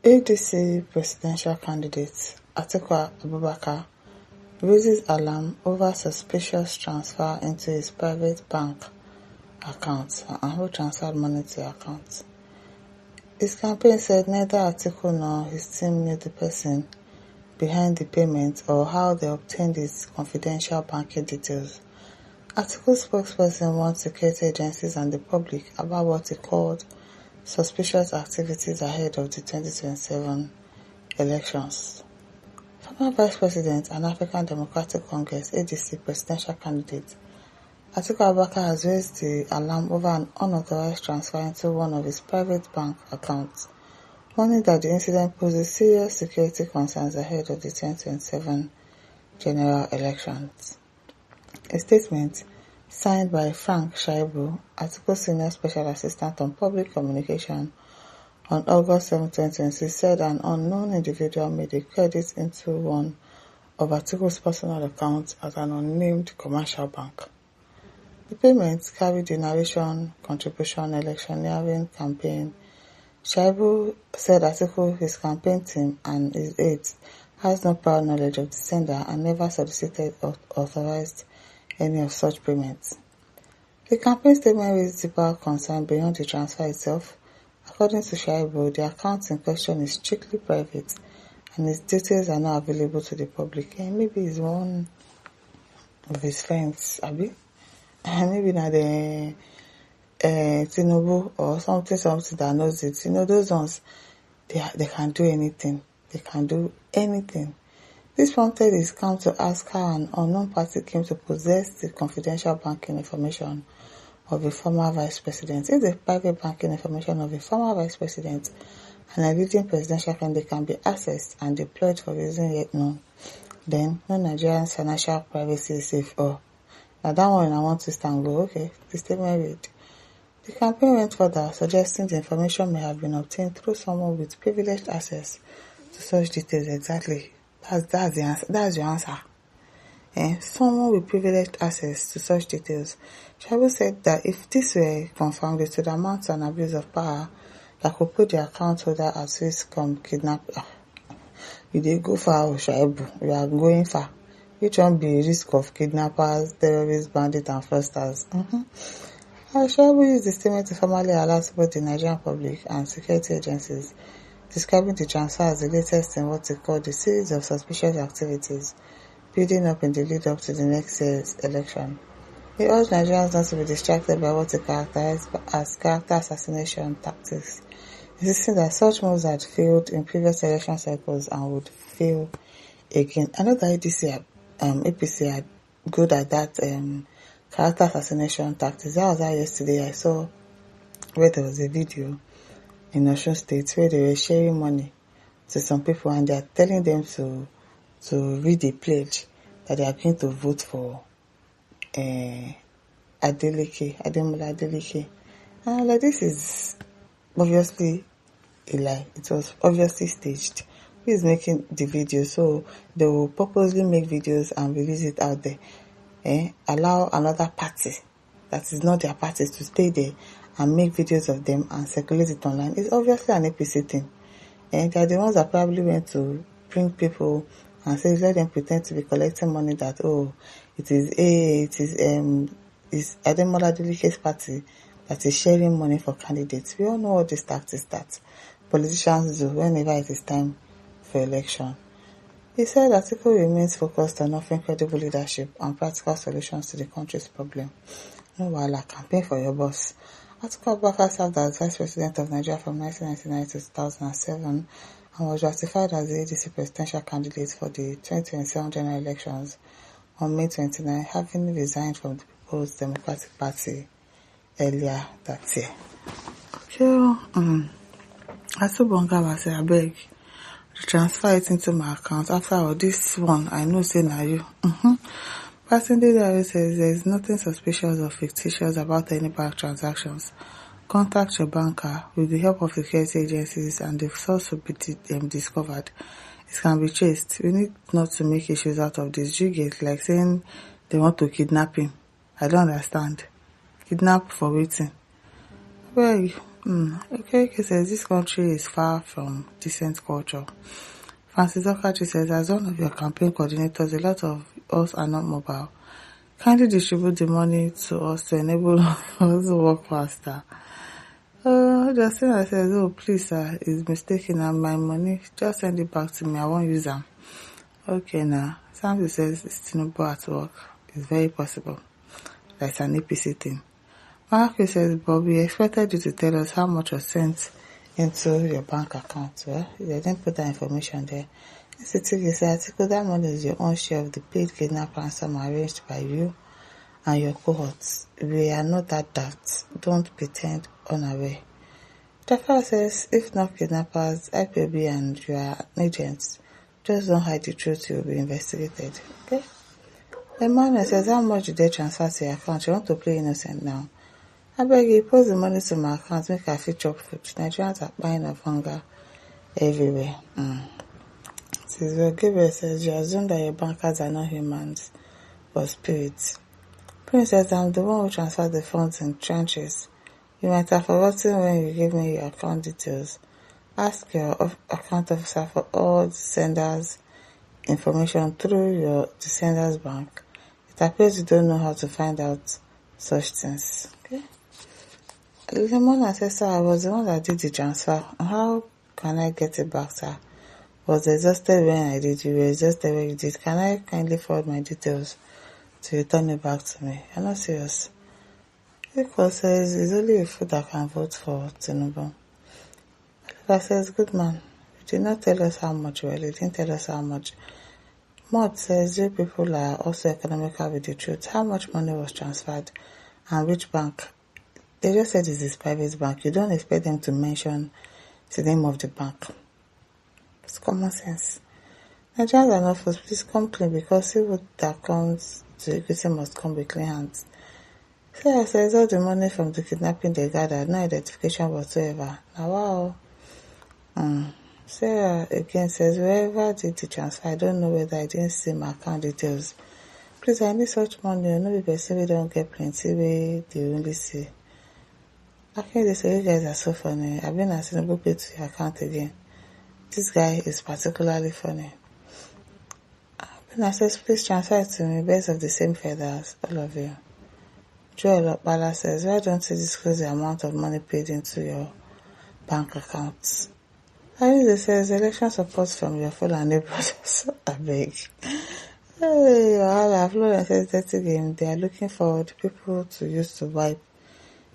ADC presidential candidate Atiku Abubakar raises alarm over suspicious transfer into his private bank account and who transferred money to the account. His campaign said neither Atiku nor his team knew the person behind the payment or how they obtained his confidential banking details. Atiku's spokesperson warned security agencies and the public about what he called suspicious activities ahead of the 2027 elections. Former Vice President and African Democratic Congress (ADC) presidential candidate Atiku Abubakar has raised the alarm over an unauthorized transfer into one of his private bank accounts, warning that the incident poses serious security concerns ahead of the 2027 general elections. A statement signed by Frank Shaibu, Atiku's Senior Special Assistant on Public Communication, on August 7, 2026, said an unknown individual made a credit into one of Atiku's personal accounts at an unnamed commercial bank. The payment carried the narration contribution electioneering campaign. Shaibu said Atiku, his campaign team, and his aides has no prior knowledge of the sender and never solicited or authorized any of such payments. The campaign statement raised deeper concern beyond the transfer itself. According to Shaibu, the account in question is strictly private and its details are not available to the public. And maybe it's one of his friends, Abi? Maybe not the Tinubu or something that knows it. Those ones, they can do anything. They can do anything. This prompted his camp to ask how an unknown party came to possess the confidential banking information of a former vice president. If the private banking information of a former vice president and a leading presidential candidate can be accessed and deployed for reason yet known, then no Nigerian's financial privacy is safe. Now that one I want to stand go. Okay, the statement read. The campaign went further, suggesting the information may have been obtained through someone with privileged access to such details. Exactly. That's the answer. That's your answer. Someone with privileged access to such details. Shaibu said that if this were confirmed, it would amount to an abuse of power that could put the account holder at risk of kidnapping. You dey go far, Shaibu. You are going far. Which one be risk of kidnappers, terrorists, bandits, and fraudsters? Shaibu used the statement to formally alert both the Nigerian public and security agencies, describing the transfer as the latest in what he called a series of suspicious activities building up in the lead-up to the next year's election. He urged Nigerians not to be distracted by what he characterized as character assassination tactics, insisting that such moves had failed in previous election cycles and would fail again. I know that APC are good at that character assassination tactics. That was how yesterday I saw where there was a video in Osun State where they were sharing money to some people and they are telling them to read a pledge that they are going to vote for Ademola Adeleke. And like, this is obviously a lie. It was obviously staged. Who is making the video? So they will purposely make videos and release it out there. Allow another party that is not their party to stay there and make videos of them and circulate it online. It's obviously an APC thing. They are the ones that probably went to bring people and say, let them pretend to be collecting money that, it's Ademola Adeleke's party that is sharing money for candidates. We all know all these tactics that politicians do whenever it is time for election. He said Atiku remains focused on offering credible leadership and practical solutions to the country's problem. No wahala, campaign for your boss. Atiku Abubakar served as Vice President of Nigeria from 1999 to 2007 and was ratified as the ADC presidential candidate for the 2027 general elections on May 29, having resigned from the People's Democratic Party earlier that year. So, Asubonga was I beg to transfer it into my account. After all this one, I know say na you. Personally, there says there is nothing suspicious or fictitious about any bank transactions. Contact your banker with the help of security agencies and the source will be discovered. It can be traced. We need not to make issues out of this. You get like saying they want to kidnap him. I don't understand. Kidnap for waiting. Well, Okay, says this country is far from decent culture. Francis Okachi says, as one of your campaign coordinators, a lot of us are not mobile. Kindly distribute the money to us to enable us to work faster. Justina says, oh, please, sir, it's mistaken and my money. Just send it back to me. I won't use them. Okay, now. Samson says, it's Tinubu at work. It's very possible. That's an APC thing. Mark says, but we expected you to tell us how much was sent into your bank account. Well, they didn't put that information there. Atiku says, Atiku, that money is your own share of the paid kidnap ransom arranged by you and your cohorts. We are not that daft. Don't pretend unaware. Jafar says, if not kidnappers, IPOB and your agents, just don't hide the truth, you'll be investigated. Okay? Emmanuel says, how much did they transfer to your account? You want to play innocent now? I beg you, post the money to my account, make I fit chop food. Nigerians are buying of hunger everywhere. Gabriel says, you assume that your bankers are not humans, but spirits. Princess, I'm the one who transferred the funds in trenches. You might have forgotten when you gave me your account details. Ask your account officer for all the senders' information through the sender's bank. It appears you don't know how to find out such things. Okay? Lemon says, sir, I was the one that did the transfer. How can I get it back, sir? Was exhausted when I did. You were exhausted when you did. Can I kindly forward my details to return it back to me? You're not serious. Because says it's only a fool that can vote for Tinubu. Oliver says, good man, you did not tell us how much. Well, you didn't tell us how much. Mod says, you people are also economical with the truth. How much money was transferred and which bank? They just said it's this private bank. You don't expect them to mention the name of the bank. It's common sense. Nigerians are not fools. Please come clean, because evil that comes to equity must come with clean hands. Sarah says all the money from the kidnapping they gathered, no identification whatsoever. Now wow. Sarah again says, whoever did the transfer, I don't know whether I didn't see my account details. Please, I need such money. No be person we don't get plenty way they only see. I think they say you guys are so funny. I've been asking to pay to your account again. This guy is particularly funny. I says, please transfer it to me, birds of the same feathers, all of you. Joel Okpala says, why don't you disclose the amount of money paid into your bank accounts? Alice says, election support from your Fulani brothers. I beg. Hey, Florence says, dirty game. They are looking for the people to use to wipe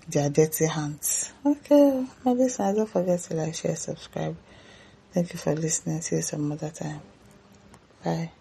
their dirty hands. Okay, my listeners, don't forget to like, share, subscribe. Thank you for listening. See you some other time. Bye.